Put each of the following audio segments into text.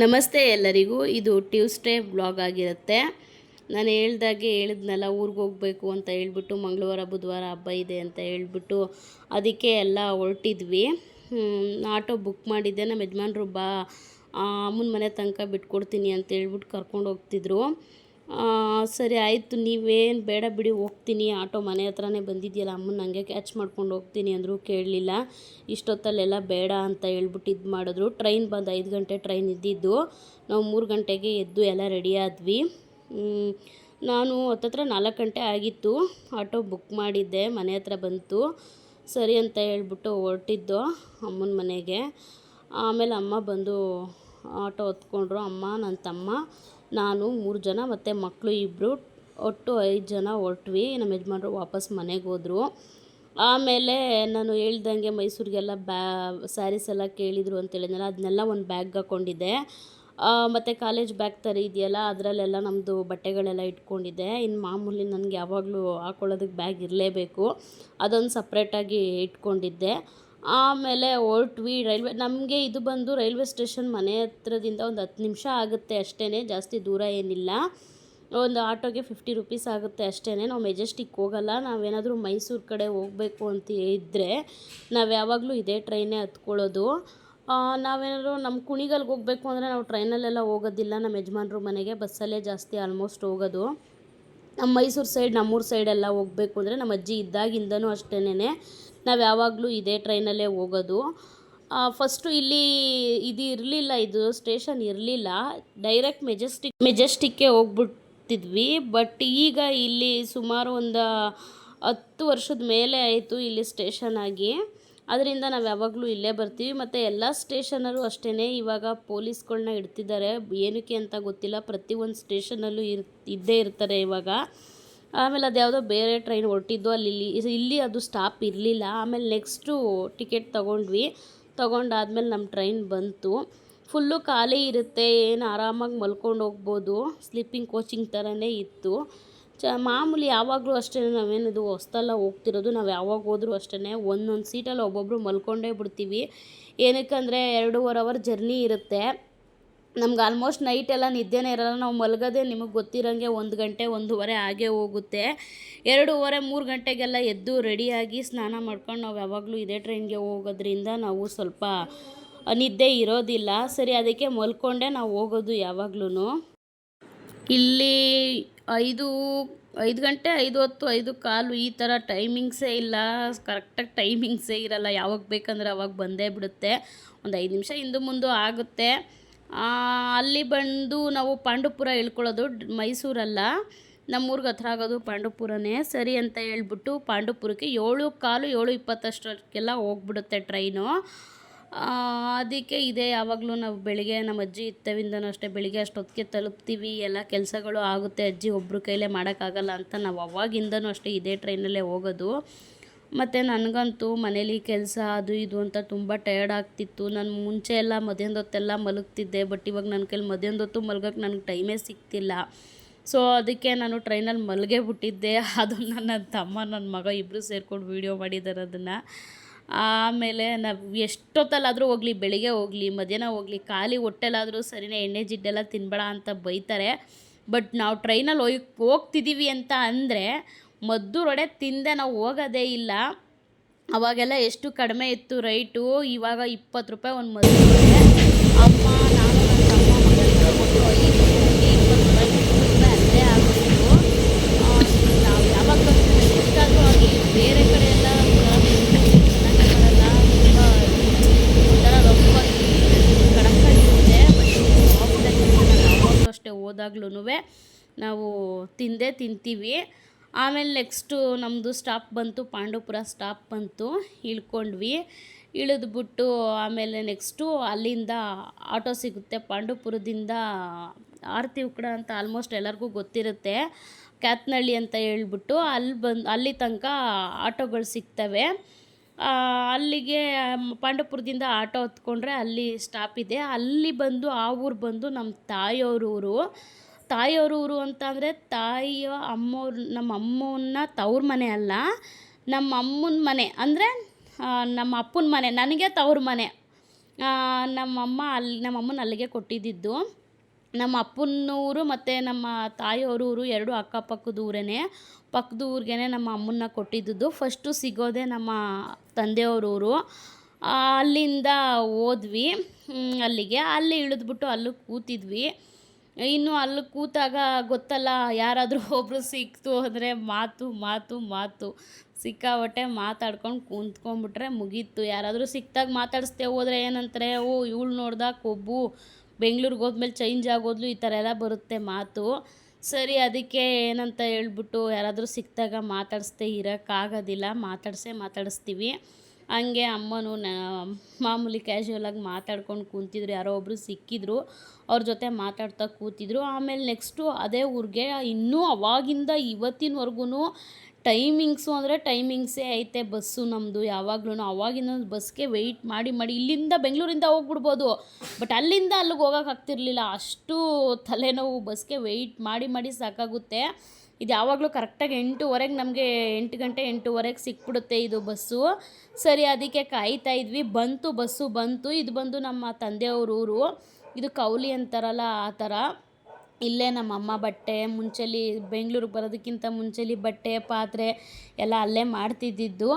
ನಮಸ್ತೆ ಎಲ್ಲರಿಗೂ. ಇದು ಟ್ಯೂಸ್ಡೇ ಬ್ಲಾಗ್ ಆಗಿರುತ್ತೆ. ನಾನು ಹೇಳಿದ್ನಲ್ಲ, ಊರಿಗೆ ಹೋಗಬೇಕು ಅಂತ ಹೇಳ್ಬಿಟ್ಟು, ಮಂಗಳವಾರ ಬುಧವಾರ ಹಬ್ಬ ಇದೆ ಅಂತ ಹೇಳ್ಬಿಟ್ಟು ಅದಕ್ಕೆ ಎಲ್ಲ ಹೊರಟಿದ್ವಿ. ಆಟೋ ಬುಕ್ ಮಾಡಿದ್ದೆ. ನಮ್ಮ ಯಜಮಾನ್ರು ಅಮ್ಮನ ಮನೆ ತನಕ ಬಿಟ್ಕೊಡ್ತೀನಿ ಅಂತ ಹೇಳ್ಬಿಟ್ಟು ಕರ್ಕೊಂಡು ಹೋಗ್ತಿದ್ರು. ಸರಿ ಆಯಿತು, ನೀವೇನು ಬೇಡ ಬಿಡಿ, ಹೋಗ್ತೀನಿ, ಆಟೋ ಮನೆ ಹತ್ರನೇ ಬಂದಿದೆಯಲ್ಲ, ಅಮ್ಮನ ಹಂಗೆ ಕ್ಯಾಚ್ ಮಾಡ್ಕೊಂಡು ಹೋಗ್ತೀನಿ ಅಂದರು. ಕೇಳಲಿಲ್ಲ. ಇಷ್ಟೊತ್ತಲ್ಲೆಲ್ಲ ಬೇಡ ಅಂತ ಹೇಳ್ಬಿಟ್ಟು ಇದು ಮಾಡಿದ್ರು. ಟ್ರೈನ್ ಬಂದು 5 ಗಂಟೆ ಟ್ರೈನ್ ಇದ್ದಿದ್ದು. ನಾವು 3 ಗಂಟೆಗೆ ಎದ್ದು ಎಲ್ಲ ರೆಡಿ ಆದ್ವಿ. ನಾನು ಹತ್ತತ್ರ 4 ಗಂಟೆ ಆಗಿತ್ತು. ಆಟೋ ಬುಕ್ ಮಾಡಿದ್ದೆ, ಮನೆ ಹತ್ರ ಬಂತು. ಸರಿ ಅಂತ ಹೇಳ್ಬಿಟ್ಟು ಹೊರಟಿದ್ದು ಅಮ್ಮನ ಮನೆಗೆ. ಆಮೇಲೆ ಅಮ್ಮ ಬಂದು ಆಟೋ ಹೊತ್ಕೊಂಡ್ರು. ಅಮ್ಮ, ನನ್ನ ತಮ್ಮ, ನಾನು 3 ಜನ ಮತ್ತು ಮಕ್ಕಳು 2, ಒಟ್ಟು 5 ಜನ ಹೊರಟ್ವಿ. ನಮ್ಮ ಯಜಮಾನ್ರು ವಾಪಸ್ ಮನೆಗೆ ಹೋದರು. ಆಮೇಲೆ ನಾನು ಹೇಳ್ದಂಗೆ ಮೈಸೂರಿಗೆಲ್ಲ ಸ್ಯಾರೀಸ್ ಎಲ್ಲ ಕೇಳಿದರು ಅಂತ ಹೇಳಿದ್ನಲ್ಲ, ಅದನ್ನೆಲ್ಲ ಒಂದು ಬ್ಯಾಗ್ ಹಾಕ್ಕೊಂಡಿದ್ದೆ. ಮತ್ತು ಕಾಲೇಜ್ ಬ್ಯಾಗ್ ಥರ ಇದೆಯಲ್ಲ, ಅದರಲ್ಲೆಲ್ಲ ನಮ್ಮದು ಬಟ್ಟೆಗಳೆಲ್ಲ ಇಟ್ಕೊಂಡಿದ್ದೆ. ಇನ್ನು ಮಾಮೂಲಿ ನನಗೆ ಯಾವಾಗಲೂ ಹಾಕ್ಕೊಳ್ಳೋದಕ್ಕೆ ಬ್ಯಾಗ್ ಇರಲೇಬೇಕು, ಅದೊಂದು ಸಪ್ರೇಟಾಗಿ ಇಟ್ಕೊಂಡಿದ್ದೆ. ಆಮೇಲೆ ಹೊರಟ್ವಿ. ನಮಗೆ ಇದು ಬಂದು ರೈಲ್ವೆ ಸ್ಟೇಷನ್ ಮನೆ ಹತ್ರದಿಂದ ಒಂದು 10 ನಿಮಿಷ ಆಗುತ್ತೆ ಅಷ್ಟೇ, ಜಾಸ್ತಿ ದೂರ ಏನಿಲ್ಲ. ಒಂದು ಆಟೋಗೆ 50 ರೂಪೀಸ್ ಆಗುತ್ತೆ ಅಷ್ಟೇ. ನಾವು ಮೆಜೆಸ್ಟಿಕ್ ಹೋಗಲ್ಲ. ನಾವೇನಾದರೂ ಮೈಸೂರು ಕಡೆ ಹೋಗಬೇಕು ಅಂತ ಇದ್ದರೆ ನಾವು ಯಾವಾಗಲೂ ಇದೇ ಟ್ರೈನೇ ಹತ್ಕೊಳ್ಳೋದು. ನಾವೇನಾದರೂ ನಮ್ಮ ಕುಣಿಗಲ್ಗೆ ಹೋಗಬೇಕು ಅಂದರೆ ನಾವು ಟ್ರೈನಲ್ಲೆಲ್ಲ ಹೋಗೋದಿಲ್ಲ. ನಮ್ಮ ಯಜಮಾನ್ರ ಮನೆಗೆ ಬಸ್ಸಲ್ಲೇ ಜಾಸ್ತಿ ಆಲ್ಮೋಸ್ಟ್ ಹೋಗೋದು. ನಮ್ಮ ಮೈಸೂರು ಸೈಡ್, ನಮ್ಮೂರು ಸೈಡೆಲ್ಲ ಹೋಗಬೇಕು ಅಂದರೆ ನಮ್ಮ ಅಜ್ಜಿ ಇದ್ದಾಗಿಂದನೂ ಅಷ್ಟೇನೆ ನಾವು ಯಾವಾಗಲೂ ಇದೇ ಟ್ರೈನಲ್ಲೇ ಹೋಗೋದು. ಫಸ್ಟು ಇಲ್ಲಿ ಇದು ಇರಲಿಲ್ಲ, ಇದು ಸ್ಟೇಷನ್ ಇರಲಿಲ್ಲ. ಡೈರೆಕ್ಟ್ ಮೆಜೆಸ್ಟಿಕ್ಕೆ ಹೋಗ್ಬಿಡ್ತಿದ್ವಿ. ಬಟ್ ಈಗ ಇಲ್ಲಿ ಸುಮಾರು ಒಂದು 10 ವರ್ಷದ ಮೇಲೆ ಆಯಿತು ಇಲ್ಲಿ ಸ್ಟೇಷನ್ ಆಗಿ. ಅದರಿಂದ ನಾವು ಯಾವಾಗಲೂ ಇಲ್ಲೇ ಬರ್ತೀವಿ. ಮತ್ತು ಎಲ್ಲ ಸ್ಟೇಷನಲ್ಲೂ ಅಷ್ಟೇ ಇವಾಗ ಪೊಲೀಸ್ಗಳನ್ನ ಇಡ್ತಿದ್ದಾರೆ. ಏನಕ್ಕೆ ಅಂತ ಗೊತ್ತಿಲ್ಲ, ಪ್ರತಿಯೊಂದು ಸ್ಟೇಷನಲ್ಲೂ ಇದ್ದೇ ಇರ್ತಾರೆ ಇವಾಗ. ಆಮೇಲೆ ಅದು ಬೇರೆ ಟ್ರೈನ್ ಹೊರಟಿದ್ದು, ಇಲ್ಲಿ ಅದು ಸ್ಟಾಪ್ ಇರಲಿಲ್ಲ. ಆಮೇಲೆ ನೆಕ್ಸ್ಟು ಟಿಕೆಟ್ ತೊಗೊಂಡಾದ್ಮೇಲೆ ನಮ್ಮ ಟ್ರೈನ್ ಬಂತು. ಫುಲ್ಲು ಖಾಲಿ ಇರುತ್ತೆ, ಏನು ಆರಾಮಾಗಿ ಮಲ್ಕೊಂಡು ಹೋಗ್ಬೋದು. ಸ್ಲೀಪಿಂಗ್ ಕೋಚಿಂಗ್ ಥರನೇ ಇತ್ತು. ಮಾಮೂಲಿ ಯಾವಾಗಲೂ ಅಷ್ಟೇ, ನಾವೇನಿದು ಹೊಸ್ತಲ್ಲ ಹೋಗ್ತಿರೋದು, ನಾವು ಯಾವಾಗ ಹೋದ್ರೂ ಅಷ್ಟೇ ಒಂದೊಂದು ಸೀಟಲ್ಲಿ ಒಬ್ಬೊಬ್ಬರು ಮಲ್ಕೊಂಡೇ ಬಿಡ್ತೀವಿ. ಏನಕ್ಕಂದರೆ 2.5 ಅವರ್ ಜರ್ನಿ ಇರುತ್ತೆ. ನಮ್ಗೆ ಆಲ್ಮೋಸ್ಟ್ ನೈಟೆಲ್ಲ ನಿದ್ದೆನೇ ಇರೋಲ್ಲ. ನಾವು ಮಲಗೋದೇ ನಿಮಗೆ ಗೊತ್ತಿರೋಂಗೆ 1 ಗಂಟೆ 1:30 ಆಗೇ ಹೋಗುತ್ತೆ. 2:30 3 ಗಂಟೆಗೆಲ್ಲ ಎದ್ದು ರೆಡಿಯಾಗಿ ಸ್ನಾನ ಮಾಡ್ಕೊಂಡು ನಾವು ಯಾವಾಗಲೂ ಇದೇ ಟ್ರೈನ್ಗೆ ಹೋಗೋದ್ರಿಂದ ನಾವು ಸ್ವಲ್ಪ ನಿದ್ದೆ ಇರೋದಿಲ್ಲ. ಸರಿ, ಅದಕ್ಕೆ ಮಲ್ಕೊಂಡೇ ನಾವು ಹೋಗೋದು ಯಾವಾಗ್ಲೂ. ಇಲ್ಲಿ 5 ಗಂಟೆ, 5:10, 5:15 ಈ ಥರ ಟೈಮಿಂಗ್ಸೇ ಇಲ್ಲ. ಕರೆಕ್ಟಾಗಿ ಟೈಮಿಂಗ್ಸೇ ಇರಲ್ಲ. ಯಾವಾಗ ಬೇಕಂದ್ರೆ ಅವಾಗ ಬಂದೇ ಬಿಡುತ್ತೆ. ಒಂದು 5 ನಿಮಿಷ ಹಿಂದೆ ಮುಂದೆ ಆಗುತ್ತೆ. ಅಲ್ಲಿ ಬಂದು ನಾವು ಪಾಂಡವಪುರ ಇಳ್ಕೊಳ್ಳೋದು. ಮೈಸೂರಲ್ಲ, ನಮ್ಮೂರಿಗೆ ಹತ್ರ ಆಗೋದು ಪಾಂಡವಪುರನೇ. ಸರಿ ಅಂತ ಹೇಳ್ಬಿಟ್ಟು ಪಾಂಡವಪುರಕ್ಕೆ 7:15, 7:20 ಅಷ್ಟಕ್ಕೆಲ್ಲ ಹೋಗ್ಬಿಡುತ್ತೆ ಟ್ರೈನು. ಅದಕ್ಕೆ ಇದೆ ಯಾವಾಗಲೂ ನಾವು ಬೆಳಿಗ್ಗೆ ನಮ್ಮ ಅಜ್ಜಿ ಇತ್ತವಿಂದನೂ ಅಷ್ಟೇ ಬೆಳಿಗ್ಗೆ ಅಷ್ಟೊತ್ತಿಗೆ ತಲುಪ್ತೀವಿ. ಎಲ್ಲ ಕೆಲಸಗಳು ಆಗುತ್ತೆ. ಅಜ್ಜಿ ಒಬ್ಬರು ಕೈಲೇ ಮಾಡೋಕ್ಕಾಗಲ್ಲ ಅಂತ ನಾವು ಅವಾಗಿಂದನೂ ಅಷ್ಟೇ ಇದೇ ಟ್ರೈನಲ್ಲೇ ಹೋಗೋದು. ಮತ್ತು ನನಗಂತೂ ಮನೇಲಿ ಕೆಲಸ ಅದು ಇದು ಅಂತ ತುಂಬ ಟಯರ್ಡ್ ಆಗ್ತಿತ್ತು. ನಾನು ಮುಂಚೆ ಎಲ್ಲ ಮಧ್ಯಾಹ್ನದ ಹೊತ್ತೆಲ್ಲ ಮಲಗ್ತಿದ್ದೆ. ಬಟ್ ಇವಾಗ ನನ್ನ ಕೈಲಿ ಮಧ್ಯಾಹ್ನದ ಹೊತ್ತು ಮಲ್ಗೋಕ್ಕೆ ನನಗೆ ಟೈಮೇ ಸಿಗ್ತಿಲ್ಲ. ಸೊ ಅದಕ್ಕೆ ನಾನು ಟ್ರೈನಲ್ಲಿ ಮಲಗೇ ಬಿಟ್ಟಿದ್ದೆ. ಅದನ್ನು ನನ್ನ ತಮ್ಮ ನನ್ನ ಮಗ ಇಬ್ಬರು ಸೇರ್ಕೊಂಡು ವೀಡಿಯೋ ಮಾಡಿದ್ದಾರೆ ಅದನ್ನು. ಆಮೇಲೆ ನಾವು ಎಷ್ಟೊತ್ತಲ್ಲಾದರೂ ಹೋಗಲಿ, ಬೆಳಿಗ್ಗೆ ಹೋಗಲಿ ಮಧ್ಯಾಹ್ನ ಹೋಗಲಿ, ಖಾಲಿ ಹೊಟ್ಟೆಲಾದರೂ ಸರಿನೇ ಎಣ್ಣೆ ಜಿಡ್ಡೆಲ್ಲ ತಿನ್ನಬೇಡ ಅಂತ ಬೈತಾರೆ. ಬಟ್ ನಾವು ಟ್ರೈನಲ್ಲಿ ಹೋಗ್ತಿದ್ದೀವಿ ಅಂತ ಅಂದರೆ ಮದ್ದು ರೊಡೆ ತಿಂದೆ ನಾವು ಹೋಗೋದೇ ಇಲ್ಲ. ಅವಾಗೆಲ್ಲ ಎಷ್ಟು ಕಡಿಮೆ ಇತ್ತು ರೈಟು, ಇವಾಗ 20 ರೂಪಾಯಿ ಒಂದು ಮದ್ದು ರೊಡೆ. ಅಮ್ಮ, ನಾನು ನನ್ನ ತಮ್ಮ ಮಗನಿಗೆ ಕೊಟ್ಟು 5 ರೂಪಾಯಿ 20 ರೂಪಾಯಿ 30 ರೂಪಾಯಿ ಅಲ್ಲೇ ಆಗ್ತಿತ್ತು. ನಾವು ಯಾವಾಗ ಬರ್ತೀವಿ ಎಷ್ಟಾದರೂ ಆಗಲಿ ಬೇರೆ ಕಡೆ ಎಲ್ಲ ಚೆನ್ನಾಗಿ ಬರಲ್ಲ, ತುಂಬ ಒಂಥರ ರಫಾಗಿ ಕಡಕ್ಕಾಗಿರುತ್ತೆ. ಬಟ್ ಯಾವಾಗಲೂ ಅಷ್ಟೇ ಹೋದಾಗ್ಲೂ ನಾವು ತಿಂತೀವಿ. ಆಮೇಲೆ ನೆಕ್ಸ್ಟು ನಮ್ಮದು ಸ್ಟಾಪ್ ಬಂತು, ಪಾಂಡವಪುರ ಸ್ಟಾಪ್ ಬಂತು. ಇಳ್ಕೊಂಡ್ವಿ. ಇಳಿದ್ಬಿಟ್ಟು ಆಮೇಲೆ ನೆಕ್ಸ್ಟು ಅಲ್ಲಿಂದ ಆಟೋ ಸಿಗುತ್ತೆ. ಪಾಂಡವಪುರದಿಂದ ಆರತಿ ಉಕ್ಕಡ ಅಂತ ಆಲ್ಮೋಸ್ಟ್ ಎಲ್ಲರಿಗೂ ಗೊತ್ತಿರುತ್ತೆ, ಕ್ಯಾತ್ನಳ್ಳಿ ಅಂತ ಹೇಳ್ಬಿಟ್ಟು ಅಲ್ಲಿ ತನಕ ಆಟೋಗಳು ಸಿಗ್ತವೆ. ಅಲ್ಲಿಗೆ ಪಾಂಡವಪುರದಿಂದ ಆಟೋ ಹತ್ಕೊಂಡ್ರೆ ಅಲ್ಲಿ ಸ್ಟಾಪ್ ಇದೆ. ಅಲ್ಲಿ ಬಂದು ಆ ಊರು ಬಂದು ನಮ್ಮ ತಾಯಿಯವ್ರ ಊರು ಅಂತ ಅಂದರೆ ನಮ್ಮ ಅಮ್ಮನ ತವ್ರ ಮನೆ ಅಲ್ಲ, ನಮ್ಮ ಅಮ್ಮನ ಮನೆ ಅಂದರೆ ನಮ್ಮ ಅಪ್ಪನ ಮನೆ. ನನಗೆ ತವ್ರ ಮನೆ. ನಮ್ಮಮ್ಮನ ಅಲ್ಲಿಗೆ ಕೊಟ್ಟಿದ್ದಿದ್ದು. ನಮ್ಮ ಅಪ್ಪನ ಊರು ಮತ್ತು ನಮ್ಮ ತಾಯಿಯವ್ರ ಊರು ಎರಡೂ ಅಕ್ಕಪಕ್ಕದ ಊರೇ. ಪಕ್ಕದ ಊರಿಗೆ ನಮ್ಮ ಅಮ್ಮನ್ನ ಕೊಟ್ಟಿದ್ದುದು. ಫಸ್ಟು ಸಿಗೋದೇ ನಮ್ಮ ತಂದೆಯವ್ರ ಊರು. ಅಲ್ಲಿಂದ ಹೋದ್ವಿ ಅಲ್ಲಿಗೆ. ಅಲ್ಲಿ ಇಳಿದ್ಬಿಟ್ಟು ಅಲ್ಲಿ ಕೂತಿದ್ವಿ. ಇನ್ನು ಅಲ್ಲಿ ಕೂತಾಗ ಗೊತ್ತಲ್ಲ, ಯಾರಾದರೂ ಒಬ್ಬರು ಸಿಕ್ತು ಅಂದರೆ ಮಾತು ಮಾತು ಮಾತು, ಸಿಕ್ಕಾಬಟ್ಟೆ ಮಾತಾಡ್ಕೊಂಡು ಕೂತ್ಕೊಂಡ್ಬಿಟ್ರೆ ಮುಗೀತು. ಯಾರಾದರೂ ಸಿಕ್ತಾಗ ಮಾತಾಡಿಸ್ದೆ ಹೋದರೆ ಏನಂತಾರೆ, ಓ ಇವಳು ನೋಡ್ದ ಕೊಬ್ಬು, ಬೆಂಗ್ಳೂರಿಗೆ ಹೋದ್ಮೇಲೆ ಚೇಂಜ್ ಆಗೋದ್ಲು, ಈ ಥರ ಎಲ್ಲ ಬರುತ್ತೆ ಮಾತು. ಸರಿ, ಅದಕ್ಕೆ ಏನಂತ ಹೇಳ್ಬಿಟ್ಟು ಯಾರಾದರೂ ಸಿಕ್ತಾಗ ಮಾತಾಡಿಸ್ದೆ ಇರೋಕ್ಕಾಗೋದಿಲ್ಲ, ಮಾತಾಡಿಸ್ತೀವಿ. ಹಂಗೆ ಅಮ್ಮನೂ ಮಾಮೂಲಿ ಕ್ಯಾಶುವಲಾಗಿ ಮಾತಾಡ್ಕೊಂಡು ಕೂತಿದ್ರು. ಯಾರೋ ಒಬ್ಬರು ಸಿಕ್ಕಿದ್ರು, ಅವ್ರ ಜೊತೆ ಮಾತಾಡ್ತಾ ಕೂತಿದ್ರು. ಆಮೇಲೆ ನೆಕ್ಸ್ಟು ಅದೇ ಊರಿಗೆ ಇನ್ನೂ ಅವಾಗಿಂದ ಇವತ್ತಿನವರೆಗೂ ಟೈಮಿಂಗ್ಸು ಅಂದರೆ ಟೈಮಿಂಗ್ಸೇ ಐತೆ ಬಸ್ಸು ನಮ್ಮದು. ಯಾವಾಗ್ಲೂ ಅವಾಗಿನ ಬಸ್ಗೆ ವೆಯ್ಟ್ ಮಾಡಿ ಇಲ್ಲಿಂದ ಬೆಂಗಳೂರಿಂದ ಹೋಗ್ಬಿಡ್ಬೋದು, ಬಟ್ ಅಲ್ಲಿಂದ ಅಲ್ಲಿಗೆ ಹೋಗೋಕ್ಕಾಗ್ತಿರ್ಲಿಲ್ಲ. ಅಷ್ಟು ತಲೆನೋವು, ಬಸ್ಗೆ ವೆಯ್ಟ್ ಮಾಡಿ ಸಾಕಾಗುತ್ತೆ. ಇದು ಯಾವಾಗಲೂ ಕರೆಕ್ಟಾಗಿ 8:15 ನಮಗೆ 8 ಗಂಟೆ 8:15 ಸಿಕ್ಬಿಡುತ್ತೆ ಇದು ಬಸ್ಸು. ಸರಿ, ಅದಕ್ಕೆ ಕಾಯ್ತಾ ಇದ್ವಿ. ಬಸ್ಸು ಬಂತು. ಇದು ಬಂದು ನಮ್ಮ ತಂದೆಯವ್ರ ಊರು. ಇದು ಕೌಲಿ ಅಂತಾರಲ್ಲ ಆ ಥರ. ಇಲ್ಲೇ ನಮ್ಮಮ್ಮ ಬಟ್ಟೆ ಮುಂಚೆಲಿ ಬೆಂಗಳೂರಿಗೆ ಬರೋದಕ್ಕಿಂತ ಮುಂಚೆಲಿ ಬಟ್ಟೆ ಪಾತ್ರೆ ಎಲ್ಲ ಅಲ್ಲೇ ಮಾಡ್ತಿದ್ದಿದ್ದು.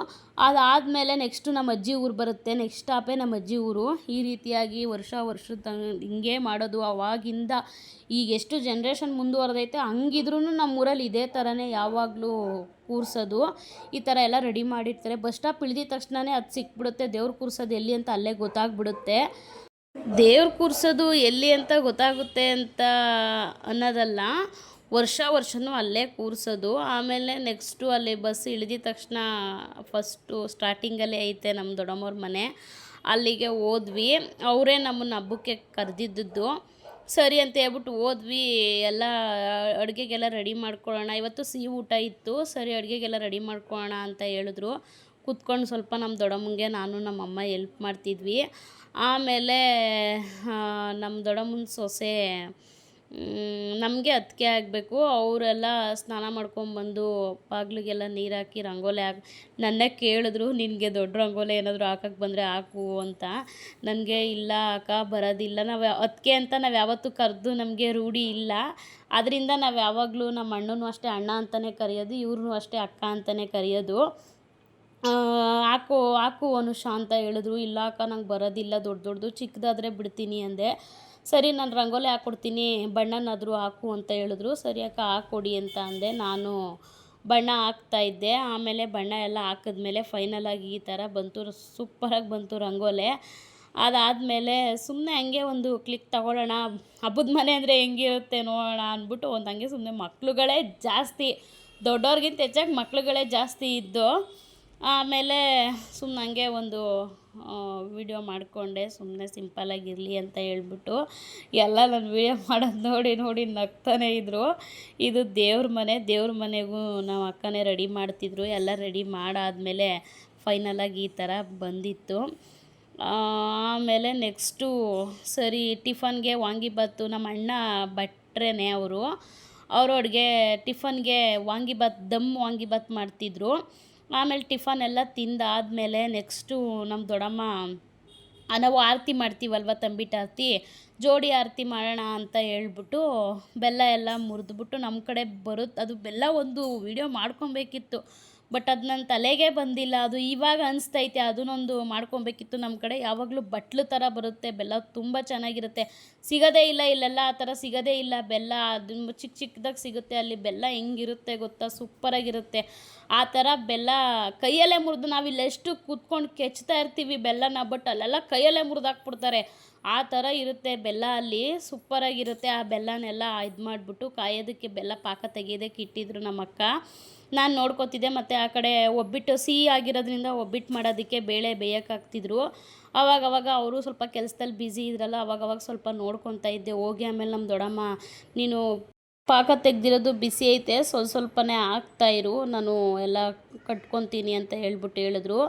ಅದಾದಮೇಲೆ ನೆಕ್ಸ್ಟು ನಮ್ಮ ಅಜ್ಜಿ ಊರು ಬರುತ್ತೆ. ನೆಕ್ಸ್ಟ್ ಸ್ಟಾಪೇ ನಮ್ಮ ಅಜ್ಜಿ ಊರು. ಈ ರೀತಿಯಾಗಿ ವರ್ಷದ ಹಿಂಗೆ ಮಾಡೋದು ಅವಾಗಿಂದ. ಈಗ ಎಷ್ಟು ಜನ್ರೇಷನ್ ಮುಂದುವರೆದೈತೆ, ಹಂಗಿದ್ರೂ ನಮ್ಮೂರಲ್ಲಿ ಇದೇ ಥರನೇ ಯಾವಾಗಲೂ ಕೂರಿಸೋದು. ಈ ಥರ ಎಲ್ಲ ರೆಡಿ ಮಾಡಿರ್ತಾರೆ. ಬಸ್ ಸ್ಟಾಪ್ ಇಳಿದಿದ ತಕ್ಷಣವೇ ಅದು ಸಿಕ್ಬಿಡುತ್ತೆ. ದೇವ್ರು ಕೂರಿಸೋದು ಎಲ್ಲಿ ಅಂತ ಅಲ್ಲೇ ಗೊತ್ತಾಗ್ಬಿಡುತ್ತೆ. ದೇವ್ರು ಕೂರಿಸೋದು ಎಲ್ಲಿ ಅಂತ ಗೊತ್ತಾಗುತ್ತೆ ಅಂತ ಅನ್ನೋದಲ್ಲ, ವರ್ಷನೂ ಅಲ್ಲೇ ಕೂರಿಸೋದು. ಆಮೇಲೆ ನೆಕ್ಸ್ಟು ಅಲ್ಲಿ ಬಸ್ ಇಳಿದಿದ ತಕ್ಷಣ ಫಸ್ಟು ಸ್ಟಾರ್ಟಿಂಗಲ್ಲೇ ಐತೆ ನಮ್ಮ ದೊಡ್ಡಮ್ಮವ್ರ ಮನೆ. ಅಲ್ಲಿಗೆ ಹೋದ್ವಿ. ಅವರೇ ನಮ್ಮನ್ನು ಹಬ್ಬಕ್ಕೆ ಕರೆದಿದ್ದು. ಸರಿ ಅಂತ ಹೇಳ್ಬಿಟ್ಟು ಹೋದ್ವಿ. ಎಲ್ಲ ಅಡುಗೆಗೆಲ್ಲ ರೆಡಿ ಮಾಡ್ಕೊಳ್ಳೋಣ, ಇವತ್ತು ಸಿಹಿ ಊಟ ಇತ್ತು. ಸರಿ, ಅಡುಗೆಗೆಲ್ಲ ರೆಡಿ ಮಾಡ್ಕೊಳ್ಳೋಣ ಅಂತ ಹೇಳಿದ್ರು. ಕೂತ್ಕೊಂಡು ಸ್ವಲ್ಪ ನಮ್ಮ ದೊಡ್ಡಮ್ಮಂಗೆ ನಾನು ನಮ್ಮಮ್ಮ ಎಲ್ಪ್ ಮಾಡ್ತಿದ್ವಿ. ಆಮೇಲೆ ನಮ್ಮ ದೊಡ್ಡಮ್ಮನ ಸೊಸೆ ನಮಗೆ ಅತ್ತಿಗೆ ಆಗಬೇಕು. ಅವರೆಲ್ಲ ಸ್ನಾನ ಮಾಡ್ಕೊಂಬಂದು ಬಾಗಿಲಿಗೆಲ್ಲ ನೀರು ಹಾಕಿ ರಂಗೋಲಿ ನನ್ನ ಕೇಳಿದ್ರು, ನಿನಗೆ ದೊಡ್ಡ ರಂಗೋಲಿ ಏನಾದರೂ ಹಾಕಕ್ಕೆ ಬಂದರೆ ಹಾಕು ಅಂತ. ನನಗೆ ಇಲ್ಲ ಅಕ್ಕ, ಬರೋದಿಲ್ಲ. ಅತ್ತಿಗೆ ಅಂತ ನಾವು ಯಾವತ್ತೂ ಕರೆದು ನಮಗೆ ರೂಢಿ ಇಲ್ಲ. ಅದರಿಂದ ನಾವು ಯಾವಾಗಲೂ ನಮ್ಮ ಅಣ್ಣನೂ ಅಷ್ಟೇ ಅಣ್ಣ ಅಂತಲೇ ಕರೆಯೋದು, ಇವ್ರನ್ನೂ ಅಷ್ಟೇ ಅಕ್ಕ ಅಂತಲೇ ಕರೆಯೋದು. ಹಾಕು ಅನುಷಾ ಅಂತ ಹೇಳಿದ್ರು. ಇಲ್ಲ ಅಕ್ಕ, ನಂಗೆ ಬರೋದಿಲ್ಲ, ದೊಡ್ಡದು ಚಿಕ್ಕದಾದರೆ ಬಿಡ್ತೀನಿ ಅಂದೆ. ಸರಿ, ನಾನು ರಂಗೋಲಿ ಹಾಕ್ಕೊಡ್ತೀನಿ, ಬಣ್ಣನಾದರೂ ಹಾಕು ಅಂತ ಹೇಳಿದ್ರು. ಸರಿ ಅಕ್ಕ, ಹಾಕ್ಕೊಡಿ ಅಂತ ಅಂದೆ. ನಾನು ಬಣ್ಣ ಹಾಕ್ತಾಯಿದ್ದೆ. ಆಮೇಲೆ ಬಣ್ಣ ಎಲ್ಲ ಹಾಕಿದ್ಮೇಲೆ ಫೈನಲಾಗಿ ಈ ಥರ ಬಂತು. ಸೂಪರಾಗಿ ಬಂತು ರಂಗೋಲಿ. ಅದಾದಮೇಲೆ ಸುಮ್ಮನೆ ಹಂಗೆ ಒಂದು ಕ್ಲಿಕ್ ತಗೊಳ್ಳೋಣ, ಹಬ್ಬದ ಮನೆ ಅಂದರೆ ಹೆಂಗಿರುತ್ತೆ ನೋಡೋಣ ಅಂದ್ಬಿಟ್ಟು ಹಂಗೆ ಸುಮ್ಮನೆ ಮಕ್ಳುಗಳೇ ಜಾಸ್ತಿ, ದೊಡ್ಡವ್ರಿಗಿಂತ ಹೆಚ್ಚಾಗಿ ಮಕ್ಳುಗಳೇ ಜಾಸ್ತಿ ಇದ್ದು. ಆಮೇಲೆ ಸುಮ್ಮನೆ ಹಂಗೆ ಒಂದು ವಿಡಿಯೋ ಮಾಡಿಕೊಂಡೆ, ಸುಮ್ಮನೆ ಸಿಂಪಲ್ಲಾಗಿರಲಿ ಅಂತ ಹೇಳ್ಬಿಟ್ಟು. ಎಲ್ಲ ನಾನು ವಿಡಿಯೋ ಮಾಡೋದು ನೋಡಿ ನಗ್ತಾನೇ ಇದ್ದರು. ಇದು ದೇವ್ರ ಮನೆಗೂ ನಾವು ಅಕ್ಕನೇ ರೆಡಿ ಮಾಡ್ತಿದ್ರು. ಎಲ್ಲ ರೆಡಿ ಮಾಡಾದಮೇಲೆ ಫೈನಲಾಗಿ ಈ ಥರ ಬಂದಿತ್ತು. ಆಮೇಲೆ ನೆಕ್ಸ್ಟು ಸರಿ, ಟಿಫನ್ಗೆ ವಾಂಗಿಬಾತು. ನಮ್ಮ ಅಣ್ಣ ಭಟ್ರೇನೆ ಅವರು ಅಡುಗೆ ಟಿಫನ್ಗೆ ದಮ್ ವಾಂಗಿಬಾತ್ ಮಾಡ್ತಿದ್ರು. ಆಮೇಲೆ ಟಿಫನ್ ಎಲ್ಲ ತಿಂದಾದಮೇಲೆ ನೆಕ್ಸ್ಟು ನಮ್ಮ ದೊಡ್ಡಮ್ಮ, ನಾವು ಆರತಿ ಮಾಡ್ತೀವಲ್ವ, ತಂಬಿಟ್ಟು ಆರತಿ, ಜೋಡಿ ಆರತಿ ಮಾಡೋಣ ಅಂತ ಹೇಳ್ಬಿಟ್ಟು ಬೆಲ್ಲ ಎಲ್ಲ ಮುರಿದ್ಬಿಟ್ಟು ನಮ್ಮ ಕಡೆ ಬರುತ್ತೆ. ಅದು ಬೆಲ್ಲ ಒಂದು ವಿಡಿಯೋ ಮಾಡ್ಕೊಬೇಕಿತ್ತು, ಬಟ್ ಅದು ನನ್ನ ತಲೆಗೆ ಬಂದಿಲ್ಲ. ಅದು ಇವಾಗ ಅನಿಸ್ತೈತೆ, ಅದನ್ನೊಂದು ಮಾಡ್ಕೊಬೇಕಿತ್ತು. ನಮ್ಮ ಕಡೆ ಯಾವಾಗಲೂ ಬಟ್ಲು ಥರ ಬರುತ್ತೆ ಬೆಲ್ಲ, ತುಂಬ ಚೆನ್ನಾಗಿರುತ್ತೆ. ಸಿಗೋದೇ ಇಲ್ಲ ಇಲ್ಲೆಲ್ಲ, ಆ ಥರ ಸಿಗೋದೇ ಇಲ್ಲ ಬೆಲ್ಲ. ಅದು ಚಿಕ್ಕದಾಗಿ ಸಿಗುತ್ತೆ. ಅಲ್ಲಿ ಬೆಲ್ಲ ಹೆಂಗಿರುತ್ತೆ ಗೊತ್ತಾ, ಸೂಪರಾಗಿರುತ್ತೆ. ಆ ಥರ ಬೆಲ್ಲ ಕೈಯಲ್ಲೇ ಮುರಿದು, ನಾವಿಲ್ಲೆಷ್ಟು ಕೂತ್ಕೊಂಡು ಕೆಚ್ತಾ ಇರ್ತೀವಿ ಬೆಲ್ಲನ, ಬಟ್ ಅಲ್ಲೆಲ್ಲ ಕೈಯಲ್ಲೇ ಮುರಿದಾಕ್ಬಿಡ್ತಾರೆ. ಆ ಥರ ಇರುತ್ತೆ ಬೆಲ್ಲ ಅಲ್ಲಿ, ಸೂಪರಾಗಿರುತ್ತೆ. ಆ ಬೆಲ್ಲನೆಲ್ಲ ಇದು ಮಾಡಿಬಿಟ್ಟು ಕಾಯೋದಕ್ಕೆ, ಬೆಲ್ಲ ಪಾಕ ತೆಗೆಯೋದಕ್ಕೆ ಇಟ್ಟಿದ್ರು ನಮ್ಮ ಅಕ್ಕ. ನಾನು ನೋಡ್ಕೊತಿದ್ದೆ. ಮತ್ತು ಆ ಕಡೆ ಒಬ್ಬಿಟ್ಟು ಸಿಹಿ ಆಗಿರೋದ್ರಿಂದ ಒಬ್ಬಿಟ್ಟು ಮಾಡೋದಕ್ಕೆ ಬೇಳೆ ಬೇಯೋಕ್ಕಾಗ್ತಿದ್ರು. ಅವಾಗವಾಗ ಅವರು ಸ್ವಲ್ಪ ಕೆಲಸದಲ್ಲಿ ಬ್ಯುಸಿ ಇದ್ರಲ್ಲ, ಅವಾಗವಾಗ ಸ್ವಲ್ಪ ನೋಡ್ಕೊತಾ ಇದ್ದೆ ಹೋಗಿ. ಆಮೇಲೆ ನಮ್ಮ ದೊಡ್ಡಮ್ಮ, ನೀನು ಪಾಕ ತೆಗೆದಿರೋದು ಬಿಸಿ ಐತೆ, ಸ್ವಲ್ಪನೇ ಹಾಕ್ತಾಯಿರು, ನಾನು ಎಲ್ಲ ಕಟ್ಕೊತೀನಿ ಅಂತ ಹೇಳಿದ್ರು.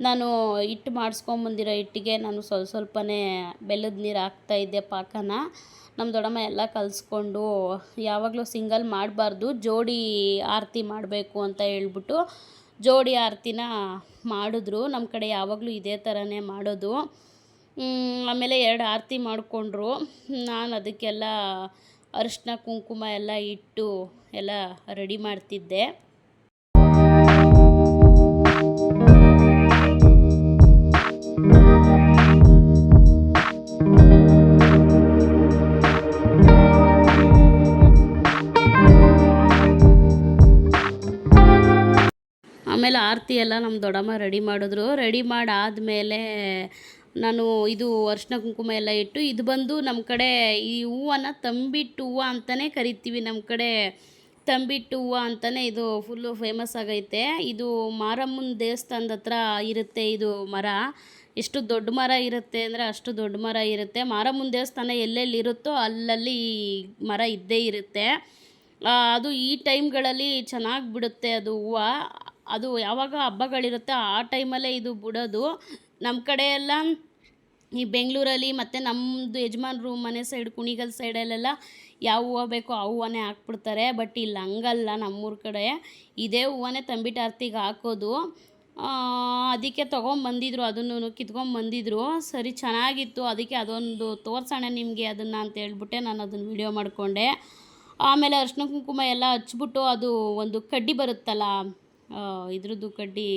ನಾನು ಹಿಟ್ಟು ಮಾಡಿಸ್ಕೊಂಬಂದಿರೋ ಹಿಟ್ಟಿಗೆ ನಾನು ಸ್ವಲ್ಪನೇ ಬೆಲ್ಲದ ನೀರು ಹಾಕ್ತಾಯಿದ್ದೆ ಪಾಕನ. ನಮ್ಮ ದೊಡ್ಡಮ್ಮ ಎಲ್ಲ ಕಲಿಸ್ಕೊಂಡು, ಯಾವಾಗಲೂ ಸಿಂಗಲ್ ಮಾಡಬಾರ್ದು, ಜೋಡಿ ಆರತಿ ಮಾಡಬೇಕು ಅಂತ ಹೇಳ್ಬಿಟ್ಟು ಜೋಡಿ ಆರತಿನ ಮಾಡಿದ್ರು. ನಮ್ಮ ಕಡೆ ಯಾವಾಗಲೂ ಇದೇ ಥರನೇ ಮಾಡೋದು. ಆಮೇಲೆ 2 ಆರತಿ ಮಾಡಿಕೊಂಡ್ರು. ನಾನು ಅದಕ್ಕೆಲ್ಲ ಅರಿಶಿನ ಕುಂಕುಮ ಎಲ್ಲ ಇಟ್ಟು ಎಲ್ಲ ರೆಡಿ ಮಾಡ್ತಿದ್ದೆ. ಆಮೇಲೆ ಆರತಿ ಎಲ್ಲ ನಮ್ಮ ದೊಡ್ಡಮ್ಮ ರೆಡಿ ಮಾಡಿದ್ರು. ರೆಡಿ ಮಾಡಾದಮೇಲೆ ನಾನು ಇದು ಅರಿಶಿನ ಕುಂಕುಮ ಎಲ್ಲ ಇಟ್ಟು, ಇದು ಬಂದು ನಮ್ಮ ಕಡೆ ಈ ಹೂವನ್ನು ತಂಬಿಟ್ಟು ಹೂವು ಅಂತಲೇ ಕರಿತೀವಿ. ನಮ್ಮ ಕಡೆ ತಂಬಿಟ್ಟು ಹೂವು ಅಂತಲೇ ಇದು ಫುಲ್ಲು ಫೇಮಸ್ ಆಗೈತೆ. ಇದು ಮಾರಮ್ಮನ ದೇವಸ್ಥಾನದ ಹತ್ರ ಇರುತ್ತೆ ಇದು ಮರ. ಎಷ್ಟು ದೊಡ್ಡ ಮರ ಇರುತ್ತೆ ಅಂದರೆ ಅಷ್ಟು ದೊಡ್ಡ ಮರ ಇರುತ್ತೆ. ಮಾರಮ್ಮನ ದೇವಸ್ಥಾನ ಎಲ್ಲೆಲ್ಲಿ ಇರುತ್ತೋ ಅಲ್ಲಲ್ಲಿ ಮರ ಇದ್ದೇ ಇರುತ್ತೆ. ಅದು ಈ ಟೈಮ್ಗಳಲ್ಲಿ ಚೆನ್ನಾಗಿ ಬಿಡುತ್ತೆ ಅದು ಹೂವು. ಅದು ಯಾವಾಗ ಹಬ್ಬಗಳಿರುತ್ತೆ ಆ ಟೈಮಲ್ಲೇ ಇದು ಬಿಡೋದು. ನಮ್ಮ ಕಡೆ ಎಲ್ಲ ಈ ಬೆಂಗಳೂರಲ್ಲಿ ಮತ್ತು ನಮ್ಮದು ಯಜಮಾನ್ರು ಮನೆ ಸೈಡ್ ಕುಣಿಗಲ್ ಸೈಡಲ್ಲೆಲ್ಲ ಯಾವ ಹೂವು ಬೇಕೋ ಆ ಹೂವನ್ನೇ ಹಾಕ್ಬಿಡ್ತಾರೆ. ಬಟ್ ಇಲ್ಲಿ ಹಂಗಲ್ಲ, ನಮ್ಮೂರ ಕಡೆ ಇದೇ ಹೂವನ್ನೇ ತಂಬಿಟ್ಟು ಆರತಿಗೆ ಹಾಕೋದು. ಅದಕ್ಕೆ ತೊಗೊಂಬಂದಿದ್ರು, ಅದನ್ನು ಕಿತ್ಕೊಂಬಂದಿದ್ರು. ಸರಿ ಚೆನ್ನಾಗಿತ್ತು, ಅದಕ್ಕೆ ಅದೊಂದು ತೋರಿಸೋಣ ನಿಮಗೆ ಅದನ್ನು ಅಂತ ಹೇಳ್ಬಿಟ್ಟೆ ನಾನು ಅದನ್ನು ವಿಡಿಯೋ ಮಾಡಿಕೊಂಡೆ. ಆಮೇಲೆ ಅರಿಶಿನ ಕುಂಕುಮ ಎಲ್ಲ ಹಚ್ಬಿಟ್ಟು ಅದು ಒಂದು ಕಡ್ಡಿ ಬರುತ್ತಲ್ಲ, ಇದ್ರದ್ದು ಕಡ್ಡಿ,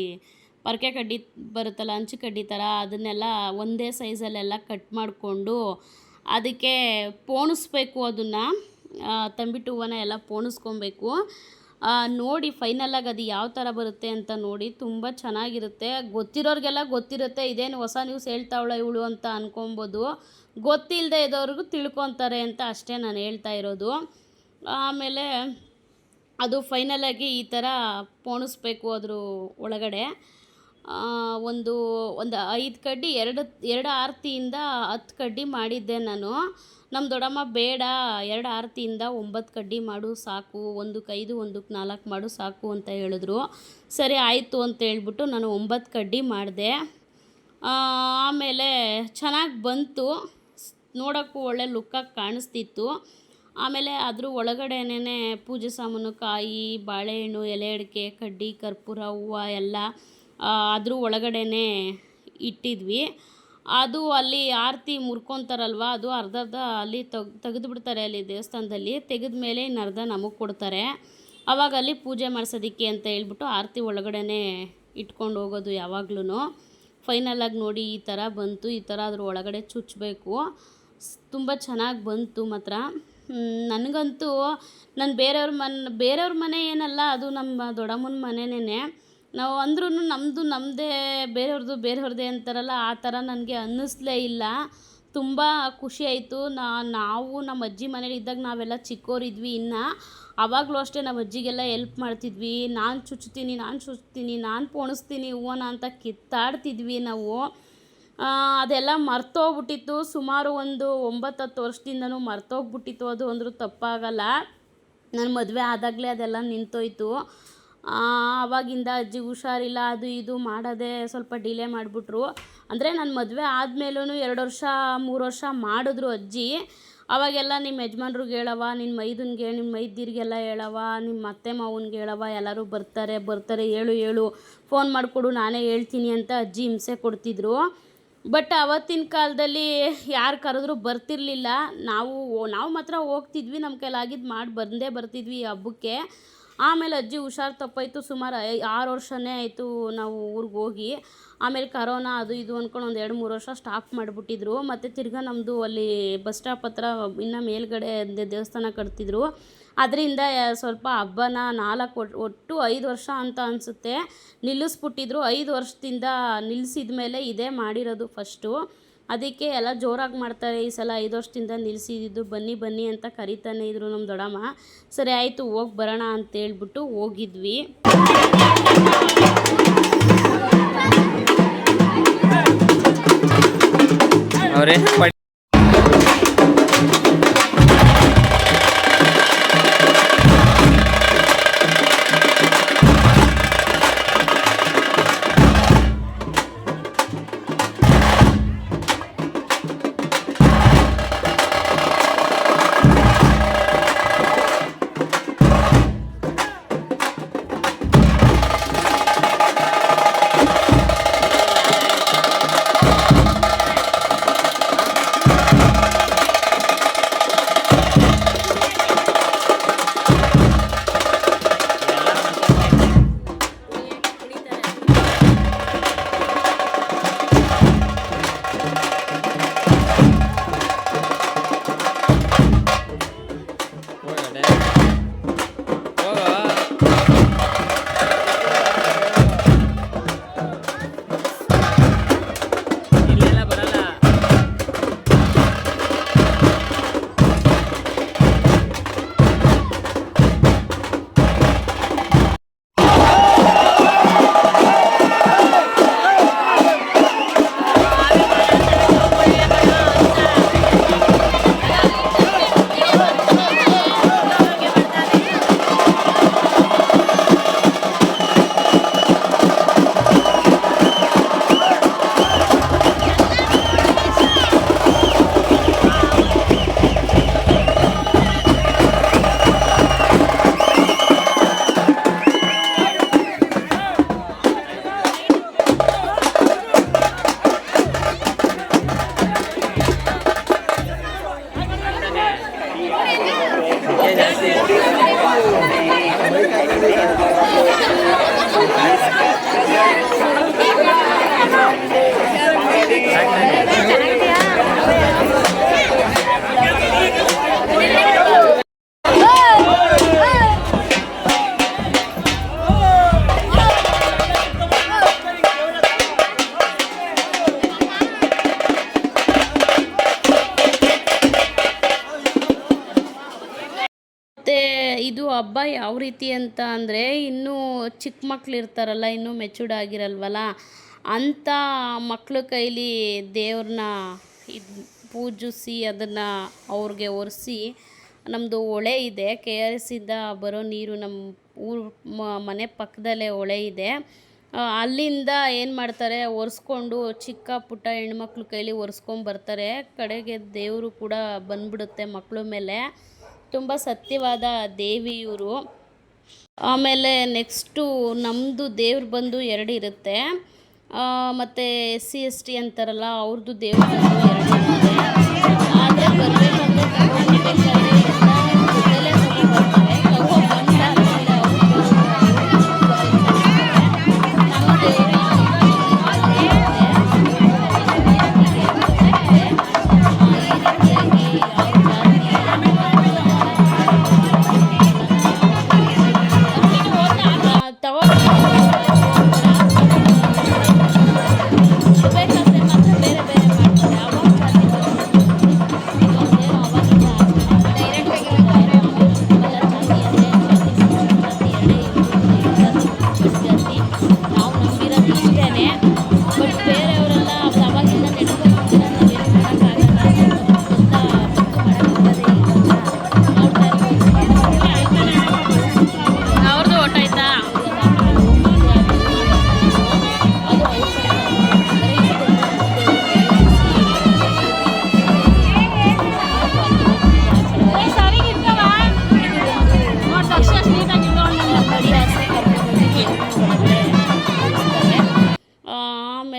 ಪರಕೆ ಕಡ್ಡಿ ಬರುತ್ತಲ್ಲ, ಹಂಚು ಕಡ್ಡಿ ಥರ, ಅದನ್ನೆಲ್ಲ ಒಂದೇ ಸೈಜಲ್ಲೆಲ್ಲ ಕಟ್ ಮಾಡಿಕೊಂಡು ಅದಕ್ಕೆ ಪೋಣಿಸ್ಬೇಕು. ಅದನ್ನು ತಂಬಿಟ್ಟು ಹೂವನ್ನ ಎಲ್ಲ ಪೋಣಿಸ್ಕೊಬೇಕು. ನೋಡಿ ಫೈನಲಾಗಿ ಅದು ಯಾವ ಥರ ಬರುತ್ತೆ ಅಂತ ನೋಡಿ. ತುಂಬ ಚೆನ್ನಾಗಿರುತ್ತೆ. ಗೊತ್ತಿರೋರಿಗೆಲ್ಲ ಗೊತ್ತಿರುತ್ತೆ, ಇದೇನು ಹೊಸ ನ್ಯೂಸ್ ಹೇಳ್ತಾವಳ ಇವಳು ಅಂತ ಅಂದ್ಕೊಬೋದು. ಗೊತ್ತಿಲ್ಲದೆ ಇದ್ದವ್ರಿಗೂ ತಿಳ್ಕೊತಾರೆ ಅಂತ ಅಷ್ಟೇ ನಾನು ಹೇಳ್ತಾ ಇರೋದು. ಆಮೇಲೆ ಅದು ಫೈನಲಾಗಿ ಈ ಥರ ಪೋಣಿಸ್ಬೇಕು. ಅದ್ರ ಒಳಗಡೆ ಒಂದು 5 ಕಡ್ಡಿ, 2 ಆರತಿಯಿಂದ 10 ಕಡ್ಡಿ ಮಾಡಿದ್ದೆ ನಾನು. ನಮ್ಮ ದೊಡ್ಡಮ್ಮ ಬೇಡ, 2 ಆರತಿಯಿಂದ 9 ಕಡ್ಡಿ ಮಾಡು ಸಾಕು, 1ಕ್ಕೆ 5 1ಕ್ಕೆ 4 ಮಾಡು ಸಾಕು ಅಂತ ಹೇಳಿದ್ರು. ಸರಿ ಆಯಿತು ಅಂತ ಹೇಳ್ಬಿಟ್ಟು ನಾನು 9 ಕಡ್ಡಿ ಮಾಡಿದೆ. ಆಮೇಲೆ ಚೆನ್ನಾಗಿ ಬಂತು, ನೋಡೋಕ್ಕೂ ಒಳ್ಳೆ ಲುಕ್ಕಾಗಿ ಕಾಣಿಸ್ತಿತ್ತು. ಆಮೇಲೆ ಅದ್ರ ಒಳಗಡೆನೇ ಪೂಜೆ ಸಾಮಾನು, ಕಾಯಿ, ಬಾಳೆಹಣ್ಣು, ಎಲೆ ಅಡಿಕೆ, ಕಡ್ಡಿ, ಕರ್ಪೂರ, ಹೂವು ಎಲ್ಲ ಅದ್ರ ಒಳಗಡೆನೇ ಇಟ್ಟಿದ್ವಿ. ಅದು ಅಲ್ಲಿ ಆರತಿ ಮುರ್ಕೊತಾರಲ್ವ, ಅದು ಅರ್ಧ ಅಲ್ಲಿ ತೆಗೆದುಬಿಡ್ತಾರೆ. ಅಲ್ಲಿ ದೇವಸ್ಥಾನದಲ್ಲಿ ತೆಗೆದ ಮೇಲೆ ಇನ್ನು ಅರ್ಧ ನಮಗೆ ಕೊಡ್ತಾರೆ. ಆವಾಗ ಅಲ್ಲಿ ಪೂಜೆ ಮಾಡಿಸೋದಕ್ಕೆ ಅಂತ ಹೇಳ್ಬಿಟ್ಟು ಆರತಿ ಒಳಗಡೆನೇ ಇಟ್ಕೊಂಡು ಹೋಗೋದು ಯಾವಾಗ್ಲೂ. ಫೈನಲಾಗಿ ನೋಡಿ ಈ ಥರ ಬಂತು. ಈ ಥರ ಅದ್ರ ಒಳಗಡೆ ಚುಚ್ಚಬೇಕು. ತುಂಬ ಚೆನ್ನಾಗಿ ಬಂತು ಮಾತ್ರ. ನನಗಂತೂ ನಾನು ಬೇರೆಯವ್ರ ಮನೆ ಏನಲ್ಲ, ಅದು ನಮ್ಮ ದೊಡ್ಡಮ್ಮನ ಮನೆಯೇ. ನಾವು ಅಂದ್ರೂ ನಮ್ಮದೇ ಬೇರೆಯವ್ರದ್ದೇ ಅಂತಾರಲ್ಲ, ಆ ಥರ ನನಗೆ ಅನ್ನಿಸ್ಲೇ ಇಲ್ಲ. ತುಂಬ ಖುಷಿ ಆಯಿತು. ನಾವು ನಮ್ಮ ಅಜ್ಜಿ ಮನೇಲಿ ಇದ್ದಾಗ ನಾವೆಲ್ಲ ಚಿಕ್ಕವರಿದ್ವಿ. ಇನ್ನು ಆವಾಗಲೂ ಅಷ್ಟೇ ನಮ್ಮ ಅಜ್ಜಿಗೆಲ್ಲ ಹೆಲ್ಪ್ ಮಾಡ್ತಿದ್ವಿ. ನಾನು ಚುಚ್ತೀನಿ, ನಾನು ಪೋಣಿಸ್ತೀನಿ ಹೂವನ ಅಂತ ಕಿತ್ತಾಡ್ತಿದ್ವಿ ನಾವು. ಅದೆಲ್ಲ ಮರ್ತೋಗ್ಬಿಟ್ಟಿತ್ತು. ಸುಮಾರು ಒಂದು 9-10 ವರ್ಷದಿಂದನೂ ಮರ್ತೋಗ್ಬಿಟ್ಟಿತ್ತು. ಅದು ಅಂದರೂ ತಪ್ಪಾಗಲ್ಲ. ನನ್ನ ಮದುವೆ ಆದಾಗಲೇ ಅದೆಲ್ಲ ನಿಂತೋಯ್ತು. ಆವಾಗಿಂದ ಅಜ್ಜಿಗೆ ಹುಷಾರಿಲ್ಲ, ಅದು ಇದು ಮಾಡೋದೇ ಸ್ವಲ್ಪ ಡಿಲೇ ಮಾಡಿಬಿಟ್ರು. ಅಂದರೆ ನನ್ನ ಮದುವೆ ಆದಮೇಲೂ 2 ವರ್ಷ 3 ವರ್ಷ ಮಾಡಿದ್ರು ಅಜ್ಜಿ. ಅವಾಗೆಲ್ಲ ನಿಮ್ಮ ಯಜಮಾನ್ರಿಗೆ ಹೇಳವ, ನಿನ್ನ ಮೈದನಿಗೆ, ನಿಮ್ಮ ಮೈದಿರಿಗೆಲ್ಲ ಹೇಳವ, ನಿಮ್ಮ ಅತ್ತೆ ಮಾವನಿಗೆ ಹೇಳವ, ಎಲ್ಲರೂ ಬರ್ತಾರೆ, ಹೇಳು, ಫೋನ್ ಮಾಡಿಕೊಡು, ನಾನೇ ಹೇಳ್ತೀನಿ ಅಂತ ಅಜ್ಜಿ ಹಿಂಸೆ ಕೊಡ್ತಿದ್ರು. ಬಟ್ ಆವತ್ತಿನ ಕಾಲದಲ್ಲಿ ಯಾರು ಕರೆದ್ರೂ ಬರ್ತಿರಲಿಲ್ಲ. ನಾವು ಮಾತ್ರ ಹೋಗ್ತಿದ್ವಿ, ನಮ್ಮ ಕೈಲಾಗಿದ್ದು ಮಾಡಿ ಬರ್ತಿದ್ವಿ ಈ ಹಬ್ಬಕ್ಕೆ. ಆಮೇಲೆ ಅಜ್ಜಿ ಹುಷಾರು ತಪ್ಪಾಯಿತು. ಸುಮಾರು 6 ವರ್ಷನೇ ಆಯಿತು ನಾವು ಊರಿಗೆ ಹೋಗಿ. ಆಮೇಲೆ ಕರೋನಾ ಅದು ಇದು ಅಂದ್ಕೊಂಡು ಒಂದು 2-3 ವರ್ಷ ಸ್ಟಾಪ್ ಮಾಡಿಬಿಟ್ಟಿದ್ರು. ಮತ್ತು ತಿರ್ಗಾ ನಮ್ಮದು ಅಲ್ಲಿ ಬಸ್ ಸ್ಟಾಪ್ ಹತ್ರ ಇನ್ನೂ ಮೇಲ್ಗಡೆ ದೇವಸ್ಥಾನ ಕಟ್ತಿದ್ರು. ಅದರಿಂದ ಸ್ವಲ್ಪ ಹಬ್ಬನ ಒಟ್ಟು 5 ವರ್ಷ ಅಂತ ಅನಿಸುತ್ತೆ ನಿಲ್ಲಿಸ್ಬಿಟ್ಟಿದ್ರು. 5 ವರ್ಷದಿಂದ ನಿಲ್ಲಿಸಿದ ಮೇಲೆ ಇದೇ ಮಾಡಿರೋದು ಫಸ್ಟು. ಅದಕ್ಕೆ ಎಲ್ಲ ಜೋರಾಗಿ ಮಾಡ್ತಾರೆ. ಈ ಸಲ 5 ವರ್ಷದಿಂದ ನಿಲ್ಲಿಸಿದ್ದು, ಬನ್ನಿ ಅಂತ ಕರಿತಾನೆ ಇದ್ರು ನಮ್ಮ ದೊಡ್ಡಮ್ಮ. ಸರಿ ಆಯಿತು ಹೋಗಿ ಬರೋಣ ಅಂತೇಳ್ಬಿಟ್ಟು ಹೋಗಿದ್ವಿ. ಇದು ಹಬ್ಬ ಯಾವ ರೀತಿ ಅಂತ ಅಂದರೆ, ಇನ್ನೂ ಚಿಕ್ಕ ಮಕ್ಳು ಇರ್ತಾರಲ್ಲ, ಇನ್ನೂ ಮೆಚೂರ್ಡ್ ಆಗಿರಲ್ವಲ್ಲ, ಅಂಥ ಮಕ್ಳ ಕೈಲಿ ದೇವ್ರನ್ನ ಇದು ಪೂಜಿಸಿ ಅದನ್ನು ಅವ್ರಿಗೆ ಒರೆಸಿ, ನಮ್ಮದು ಹೊಳೆ ಇದೆ, ಕೆ ಆರ್ ಎಸ್ಸಿಂದ ಬರೋ ನೀರು ನಮ್ಮ ಊರು ಮನೆ ಪಕ್ಕದಲ್ಲೇ ಹೊಳೆ ಇದೆ. ಅಲ್ಲಿಂದ ಏನು ಮಾಡ್ತಾರೆ, ಒರೆಸ್ಕೊಂಡು ಚಿಕ್ಕ ಪುಟ್ಟ ಹೆಣ್ಮಕ್ಳ ಕೈಲಿ ಒರೆಸ್ಕೊಂಬರ್ತಾರೆ. ಕಡೆಗೆ ದೇವರು ಕೂಡ ಬಂದ್ಬಿಡುತ್ತೆ ಮಕ್ಕಳ ಮೇಲೆ. ತುಂಬ ಸತ್ಯವಾದ ದೇವಿ ಇವರು. ಆಮೇಲೆ ನೆಕ್ಸ್ಟು ನಮ್ಮದು ದೇವ್ರು ಬಂದು 2 ಇರುತ್ತೆ. ಮತ್ತು SC ST ಅಂತಾರಲ್ಲ, ಅವ್ರದ್ದು ದೇವ್ರು ಬಂದು 2 ಇರುತ್ತೆ. ಆದರೆ ಬರಬೇಕಂದ್ರೆ ತಗೊಂಡ್ಬೇಕಾದ್ರೆ ಎಲ್ಲ ಜೊತೆಲೇ ತಗೊಂಡ್ಬರ್ತಾರೆ. ತಗೊಂಡ್ಬಂದಾದ್ಮೇಲೆ ನಮ್ಮ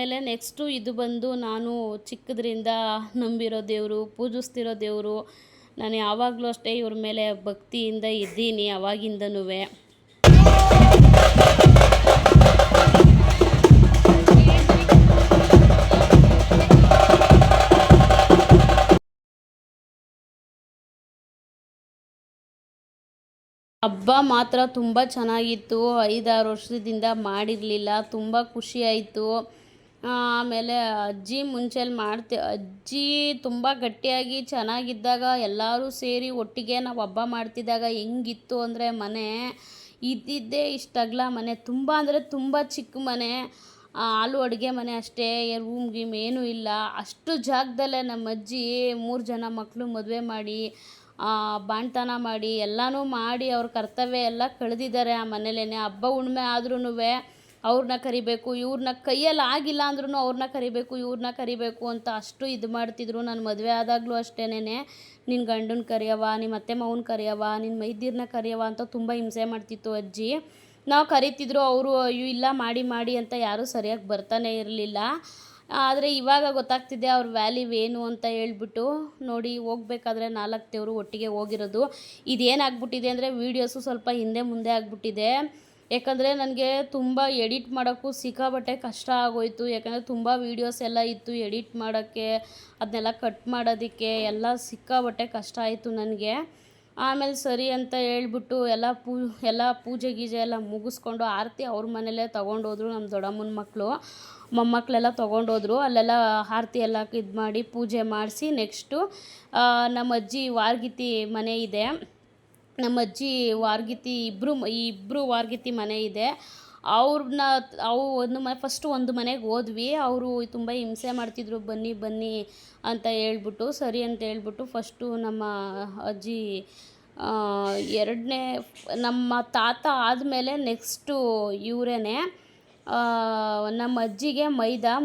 ದೇವರು ನೆಕ್ಸ್ಟು ಇದು ಬಂದು ನಾನು ಚಿಕ್ಕದ್ರಿಂದ ನಂಬಿರೋ ದೇವರು, ಪೂಜಿಸ್ತಿರೋ ದೇವರು. ನಾನು ಯಾವಾಗಲೂ ಅಷ್ಟೇ ಇವ್ರ ಮೇಲೆ ಭಕ್ತಿಯಿಂದ ಇದ್ದೀನಿ ಅವಾಗಿಂದನೂ. ಹಬ್ಬ ಮಾತ್ರ ತುಂಬ ಚೆನ್ನಾಗಿತ್ತು. 5-6 ವರ್ಷದಿಂದ ಮಾಡಿರಲಿಲ್ಲ, ತುಂಬ ಖುಷಿಯಾಯಿತು. ಆಮೇಲೆ ಅಜ್ಜಿ ಅಜ್ಜಿ ತುಂಬ ಗಟ್ಟಿಯಾಗಿ ಚೆನ್ನಾಗಿದ್ದಾಗ, ಎಲ್ಲರೂ ಸೇರಿ ಒಟ್ಟಿಗೆ ನಾವು ಹಬ್ಬ ಮಾಡ್ತಿದ್ದಾಗ ಹೆಂಗಿತ್ತು ಅಂದರೆ, ಮನೆ ಇದ್ದಿದ್ದೇ ಇಷ್ಟಗಲ ಮನೆ, ತುಂಬ ಅಂದರೆ ತುಂಬ ಚಿಕ್ಕ ಮನೆ. ಹಾಲು ಅಡುಗೆ ಮನೆ ಅಷ್ಟೇ, ರೂಮ್ ಗೀಮ್ ಏನೂ ಇಲ್ಲ. ಅಷ್ಟು ಜಾಗದಲ್ಲೇ ನಮ್ಮ ಅಜ್ಜಿ 3 ಜನ ಮಕ್ಕಳು ಮದುವೆ ಮಾಡಿ, ಬಾಣ್ತನ ಮಾಡಿ, ಎಲ್ಲನೂ ಮಾಡಿ ಅವ್ರ ಕರ್ತವ್ಯ ಎಲ್ಲ ಕಳೆದಿದ್ದಾರೆ ಆ ಮನೇಲೇ. ಹಬ್ಬ ಹುಣ್ಣಿಮೆ ಆದ್ರೂ ಅವ್ರನ್ನ ಕರಿಬೇಕು, ಇವ್ರನ್ನ ಕೈಯಲ್ಲಿ ಆಗಿಲ್ಲ ಅಂದ್ರೂ ಅವ್ರನ್ನ ಕರಿಬೇಕು, ಇವ್ರನ್ನ ಕರಿಬೇಕು ಅಂತ ಅಷ್ಟು ಇದು ಮಾಡ್ತಿದ್ರು. ನಾನು ಮದುವೆ ಆದಾಗಲೂ ಅಷ್ಟೇನೆ, ನಿನ್ನ ಗಂಡನ ಕರೆಯವ, ನಿಮ್ಮ ಅತ್ತೆ ಮಾವನ ಕರೆಯವ, ನಿನ್ನ ಮೈದಿರನ್ನ ಕರೆಯವ ಅಂತ ತುಂಬ ಹಿಂಸೆ ಮಾಡ್ತಿತ್ತು ಅಜ್ಜಿ. ನಾವು ಕರಿತಿದ್ರು, ಅವರು ಇಲ್ಲ ಮಾಡಿ ಅಂತ ಯಾರೂ ಸರಿಯಾಗಿ ಬರ್ತಾನೆ ಇರಲಿಲ್ಲ. ಆದರೆ ಇವಾಗ ಗೊತ್ತಾಗ್ತಿದೆ ಅವ್ರ ವ್ಯಾಲ್ಯೂ ಏನು ಅಂತ ಹೇಳ್ಬಿಟ್ಟು. ನೋಡಿ, ಹೋಗ್ಬೇಕಾದ್ರೆ 4 ದೇವರು ಒಟ್ಟಿಗೆ ಹೋಗಿರೋದು. ಇದೇನಾಗ್ಬಿಟ್ಟಿದೆ ಅಂದರೆ, ವೀಡಿಯೋಸು ಸ್ವಲ್ಪ ಹಿಂದೆ ಮುಂದೆ ಆಗಿಬಿಟ್ಟಿದೆ. ಯಾಕಂದರೆ ನನಗೆ ತುಂಬ ಎಡಿಟ್ ಮಾಡೋಕ್ಕೂ ಸಿಕ್ಕಾಪಟ್ಟೆ ಕಷ್ಟ ಆಗೋಯಿತು. ಯಾಕಂದರೆ ತುಂಬ ವೀಡಿಯೋಸ್ ಎಲ್ಲ ಇತ್ತು ಎಡಿಟ್ ಮಾಡೋಕ್ಕೆ, ಅದನ್ನೆಲ್ಲ ಕಟ್ ಮಾಡೋದಕ್ಕೆ ಎಲ್ಲ ಸಿಕ್ಕಾಪಟ್ಟೆ ಕಷ್ಟ ಆಯಿತು ನನಗೆ. ಆಮೇಲೆ ಸರಿ ಅಂತ ಹೇಳ್ಬಿಟ್ಟು ಎಲ್ಲ ಪೂಜೆ ಗೀಜೆ ಎಲ್ಲ ಮುಗಿಸ್ಕೊಂಡು, ಆರತಿ ಅವ್ರ ಮನೇಲೇ ತೊಗೊಂಡೋದ್ರು. ನಮ್ಮ ದೊಡ್ಡಮ್ಮನ ಮಕ್ಕಳು ಮೊಮ್ಮಕ್ಕಳೆಲ್ಲ ತೊಗೊಂಡೋದ್ರು. ಅಲ್ಲೆಲ್ಲ ಆರತಿ ಎಲ್ಲ ಇದು ಮಾಡಿ ಪೂಜೆ ಮಾಡಿಸಿ, ನೆಕ್ಸ್ಟು ನಮ್ಮ ಅಜ್ಜಿ ವಾರ್ಗಿತಿ ಮನೆ ಇದೆ. ನಮ್ಮ ಅಜ್ಜಿ ವಾರ್ಗಿತಿ ಇಬ್ಬರು ವಾರ್ಗಿತಿ ಮನೆ ಇದೆ. ಅವ್ರನ್ನ ಫಸ್ಟು ಒಂದು ಮನೆಗೆ ಹೋದ್ವಿ. ಅವರು ತುಂಬ ಹಿಂಸೆ ಮಾಡ್ತಿದ್ರು, ಬನ್ನಿ ಅಂತ ಹೇಳ್ಬಿಟ್ಟು. ಸರಿ ಅಂತ ಹೇಳ್ಬಿಟ್ಟು ಫಸ್ಟು ನಮ್ಮ ಅಜ್ಜಿ ಎರಡನೇ ನಮ್ಮ ತಾತ ಆದಮೇಲೆ ನೆಕ್ಸ್ಟು ಇವರೇ. ನಮ್ಮ ಅಜ್ಜಿಗೆ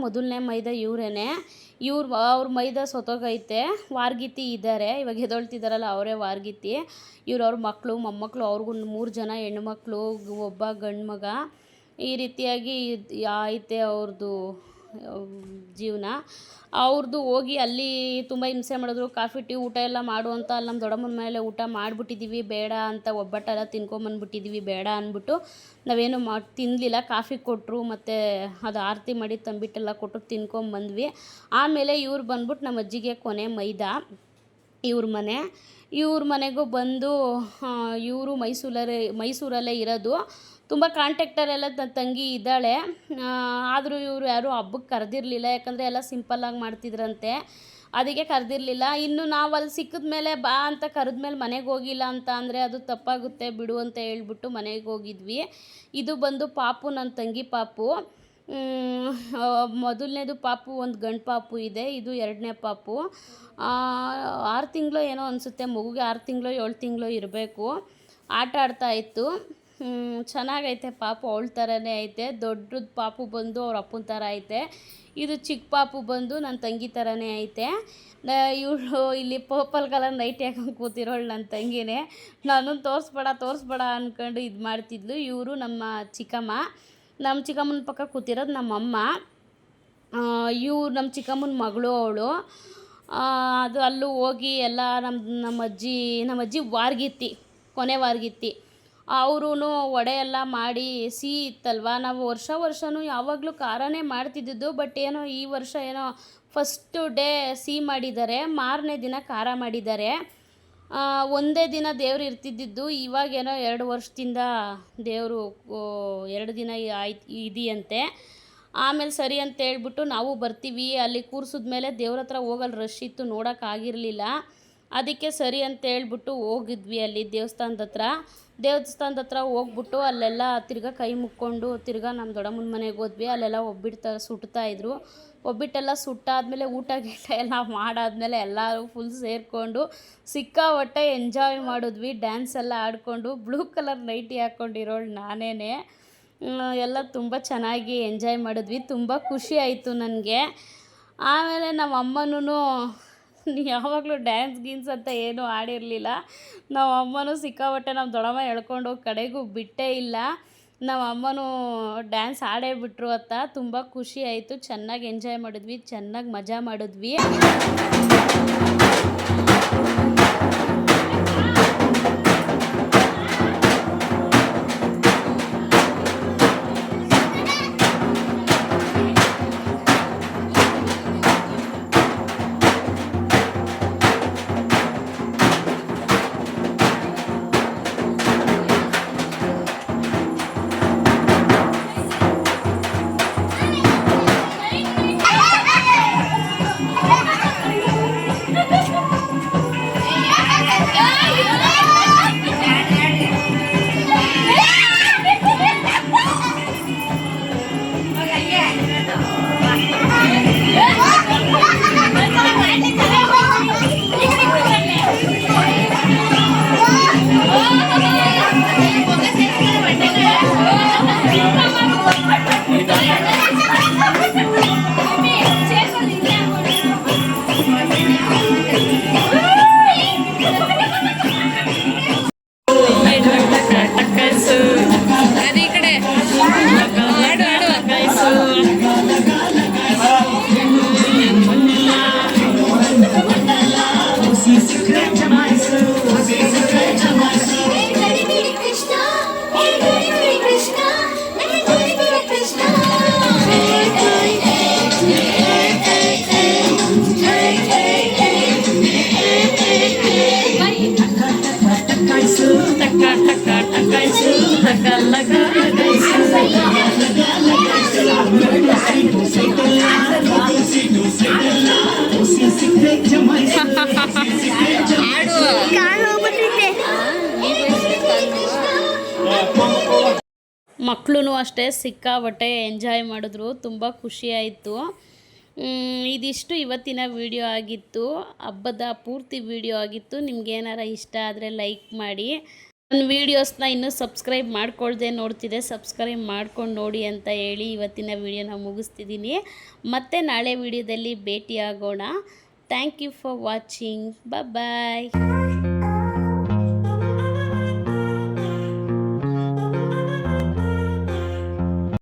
ಮೊದಲನೇ ಮೈದ ಇವರೇ. ಅವ್ರ ಮೈದ ಸೊತೋಗೈತೆ. ವಾರ್ಗಿತಿ ಇದ್ದಾರೆ, ಇವಾಗ ಎದೊಳ್ತಿದ್ದಾರಲ್ಲ ಅವರೇ ವಾರ್ಗಿತಿ. ಅವ್ರ ಮಕ್ಕಳು ಮೊಮ್ಮಕ್ಕಳು, ಅವ್ರಿಗೂ 3 ಜನ ಹೆಣ್ಮಕ್ಳು, ಒಬ್ಬ ಗಂಡು ಮಗ. ಈ ರೀತಿಯಾಗಿ ಐತೆ ಅವ್ರದ್ದು ಜೀವನ. ಅವ್ರದ್ದು ಹೋಗಿ ಅಲ್ಲಿ ತುಂಬ ಹಿಂಸೆ ಮಾಡಿದ್ರು. ಕಾಫಿ ಟೀ ಊಟ ಎಲ್ಲ ಮಾಡು ಅಂತ ಅಲ್ಲಿ ನಮ್ಮ ದೊಡ್ಡಮ್ಮನ ಮೇಲೆ ಊಟ ಮಾಡಿಬಿಟ್ಟಿದ್ದೀವಿ, ಬೇಡ ಅಂತ ಒಬ್ಬಟ್ಟೆಲ್ಲ ತಿನ್ಕೊಂಬಂದ್ಬಿಟ್ಟಿದ್ದೀವಿ ಬೇಡ ಅಂದ್ಬಿಟ್ಟು ನಾವೇನು ತಿನ್ನಲಿಲ್ಲ. ಕಾಫಿ ಕೊಟ್ಟರು ಮತ್ತು ಅದು ಆರತಿ ಮಾಡಿ ತಂಬಿಟ್ಟೆಲ್ಲ ಕೊಟ್ಟರು, ತಿನ್ಕೊಂಬಂದ್ವಿ. ಆಮೇಲೆ ಇವ್ರು ಬಂದ್ಬಿಟ್ಟು ನಮ್ಮ ಅಜ್ಜಿಗೆ ಕೊನೆ ಮೈದಾ ಇವ್ರ ಮನೆಗೂ ಬಂದು ಇವರು ಮೈಸೂರಲ್ಲೇ ಇರೋದು. ತುಂಬ ಕಾಂಟ್ಯಾಕ್ಟರೆಲ್ಲ ನನ್ನ ತಂಗಿ ಇದ್ದಾಳೆ. ಆದರೂ ಇವರು ಯಾರೂ ಹಬ್ಬಕ್ಕೆ ಕರೆದಿರಲಿಲ್ಲ, ಯಾಕಂದರೆ ಎಲ್ಲ ಸಿಂಪಲ್ಲಾಗಿ ಮಾಡ್ತಿದ್ರಂತೆ, ಅದಕ್ಕೆ ಕರೆದಿರಲಿಲ್ಲ. ಇನ್ನು ನಾವು ಅಲ್ಲಿ ಸಿಕ್ಕಿದ ಮೇಲೆ ಬಾ ಅಂತ ಕರೆದ್ಮೇಲೆ ಮನೆಗೆ ಹೋಗಿಲ್ಲ ಅಂತ ಅಂದರೆ ಅದು ತಪ್ಪಾಗುತ್ತೆ ಬಿಡು ಅಂತ ಹೇಳ್ಬಿಟ್ಟು ಮನೆಗೆ ಹೋಗಿದ್ವಿ. ಇದು ಬಂದು ಪಾಪು, ನನ್ನ ತಂಗಿ ಪಾಪು. ಮೊದಲನೇದು ಪಾಪು ಒಂದು ಗಂಡು ಪಾಪು ಇದೆ, ಇದು ಎರಡನೇ ಪಾಪು. 6 ತಿಂಗಳು ಏನೋ ಅನಿಸುತ್ತೆ ಮಗುಗೆ, 6 ತಿಂಗಳು 7 ತಿಂಗಳು ಇರಬೇಕು. ಆಟ ಆಡ್ತಾಯಿತ್ತು. ಚೆನ್ನಾಗೈತೆ ಪಾಪು, ಅವಳ ಥರನೇ ಐತೆ. ದೊಡ್ಡದು ಪಾಪು ಬಂದು ಅವ್ರ ಅಪ್ಪನ ಥರ ಐತೆ. ಇದು ಚಿಕ್ಕ ಪಾಪು ಬಂದು ನನ್ನ ತಂಗಿ ಥರನೇ ಐತೆ. ಇವಳು ಇಲ್ಲಿ ಪರ್ಪಲ್ ಕಲರ್ ನೈಟಿ ಹಾಕೊಂಡು ಕೂತಿರೋಳು ನನ್ನ ತಂಗಿನೇ. ನಾನು ತೋರಿಸ್ಬೇಡ ಅಂದ್ಕೊಂಡು ಇದು ಮಾಡ್ತಿದ್ಲು. ಇವರು ನಮ್ಮ ಚಿಕ್ಕಮ್ಮನ ಪಕ್ಕ ಕೂತಿರೋದು ನಮ್ಮಮ್ಮ. ನಮ್ಮ ಚಿಕ್ಕಮ್ಮನ ಮಗಳು ಅವಳು. ಅದು ಅಲ್ಲೂ ಹೋಗಿ ಎಲ್ಲ ನಮ್ಮ ಅಜ್ಜಿ ವಾರ್ಗಿತ್ತಿ, ಕೊನೆ ವಾರ್ಗಿತ್ತಿ. ಅವರೂ ವಡೆ ಎಲ್ಲ ಮಾಡಿ ಸಿಹಿ ಇತ್ತಲ್ವ. ನಾವು ವರ್ಷವೂ ಯಾವಾಗಲೂ ಖಾರನೇ ಮಾಡ್ತಿದ್ದಿದ್ದು, ಬಟ್ ಏನೋ ಈ ವರ್ಷ ಏನೋ ಫಸ್ಟು ಡೇ ಸಿಹಿ ಮಾಡಿದ್ದಾರೆ, ಮಾರನೇ ದಿನ ಖಾರ ಮಾಡಿದ್ದಾರೆ. ಒಂದೇ ದಿನ ದೇವ್ರು ಇರ್ತಿದ್ದಿದ್ದು, ಇವಾಗೇನೋ 2 ವರ್ಷದಿಂದ ದೇವರು 2 ದಿನ ಇದೆಯಂತೆ. ಆಮೇಲೆ ಸರಿ ಅಂತ ಹೇಳ್ಬಿಟ್ಟು ನಾವು ಬರ್ತೀವಿ. ಅಲ್ಲಿ ಕೂರಿಸಿದ್ಮೇಲೆ ದೇವ್ರ ಹತ್ರ ಹೋಗಲು ರಶ್ ಇತ್ತು, ನೋಡೋಕ್ಕಾಗಿರಲಿಲ್ಲ. ಅದಕ್ಕೆ ಸರಿ ಅಂತ ಹೇಳ್ಬಿಟ್ಟು ಹೋಗಿದ್ವಿ ಅಲ್ಲಿ ದೇವಸ್ಥಾನದ ಹತ್ರ ಹೋಗ್ಬಿಟ್ಟು ಅಲ್ಲೆಲ್ಲ ತಿರ್ಗಾ ಕೈ ಮುಕ್ಕೊಂಡು ತಿರ್ಗಾ ನಮ್ಮ ದೊಡ್ಡಮ್ಮನ ಮನೆಗೆ ಹೋದ್ವಿ. ಅಲ್ಲೆಲ್ಲ ಸುಟ್ತಾಯಿದ್ರು. ಒಬ್ಬಿಟ್ಟೆಲ್ಲ ಸುಟ್ಟಾದಮೇಲೆ ಊಟ ಎಲ್ಲ ಮಾಡಾದ್ಮೇಲೆ ಎಲ್ಲರೂ ಫುಲ್ ಸೇರಿಕೊಂಡು ಸಿಕ್ಕಾಪಟ್ಟೆ ಎಂಜಾಯ್ ಮಾಡಿದ್ವಿ. ಡ್ಯಾನ್ಸ್ ಎಲ್ಲ ಆಡಿಕೊಂಡು ಬ್ಲೂ ಕಲರ್ ನೈಟಿ ಹಾಕ್ಕೊಂಡಿರೋಳು ನಾನೇ. ಎಲ್ಲ ತುಂಬ ಚೆನ್ನಾಗಿ ಎಂಜಾಯ್ ಮಾಡಿದ್ವಿ. ತುಂಬ ಖುಷಿ ಆಯಿತು ನನಗೆ. ಆಮೇಲೆ ನಮ್ಮ ಅಮ್ಮನೂ ಯಾವಾಗಲೂ ಡ್ಯಾನ್ಸ್ ಅಂತ ಏನೂ ಆಡಿರಲಿಲ್ಲ. ನಮ್ಮ ಅಮ್ಮನೂ ಸಿಕ್ಕಾಪಟ್ಟೆ ನಮ್ಮ ದೊಡ್ಡಮ್ಮ ಎಳ್ಕೊಂಡು ಹೋಗಿ ಕಡೆಗೂ ಬಿಟ್ಟೇ ಇಲ್ಲ. ನಮ್ಮ ಅಮ್ಮನೂ ಡ್ಯಾನ್ಸ್ ಆಡೇ ಬಿಟ್ಟರು ಅಂತ. ತುಂಬ ಖುಷಿ ಆಯಿತು. ಚೆನ್ನಾಗಿ ಎಂಜಾಯ್ ಮಾಡಿದ್ವಿ, ಚೆನ್ನಾಗಿ ಮಜಾ ಮಾಡಿದ್ವಿ. ಮಕ್ಕಳು ಅಷ್ಟೇ ಸಿಕ್ಕಾಪಟ್ಟೆ ಎಂಜಾಯ್ ಮಾಡಿದ್ರು. ತುಂಬ ಖುಷಿಯಾಯಿತು. ಇದಿಷ್ಟು ಇವತ್ತಿನ ವಿಡಿಯೋ ಆಗಿತ್ತು, ಹಬ್ಬದ ಪೂರ್ತಿ ವಿಡಿಯೋ ಆಗಿತ್ತು. ನಿಮ್ಗೇನಾರ ಇಷ್ಟ ಆದರೆ ಲೈಕ್ ಮಾಡಿ. ನನ್ನ ವೀಡಿಯೋಸ್ನ ಇನ್ನೂ ಸಬ್ಸ್ಕ್ರೈಬ್ ಮಾಡ್ಕೊಳ್ದೆ ನೋಡ್ತಿದ್ದೆ, ಸಬ್ಸ್ಕ್ರೈಬ್ ಮಾಡ್ಕೊಂಡು ನೋಡಿ ಅಂತ ಹೇಳಿ ಇವತ್ತಿನ ವಿಡಿಯೋನ ಮುಗಿಸ್ತಿದ್ದೀನಿ. ಮತ್ತೆ ನಾಳೆ ವಿಡಿಯೋದಲ್ಲಿ ಭೇಟಿಯಾಗೋಣ. Thank you for watching. Bye.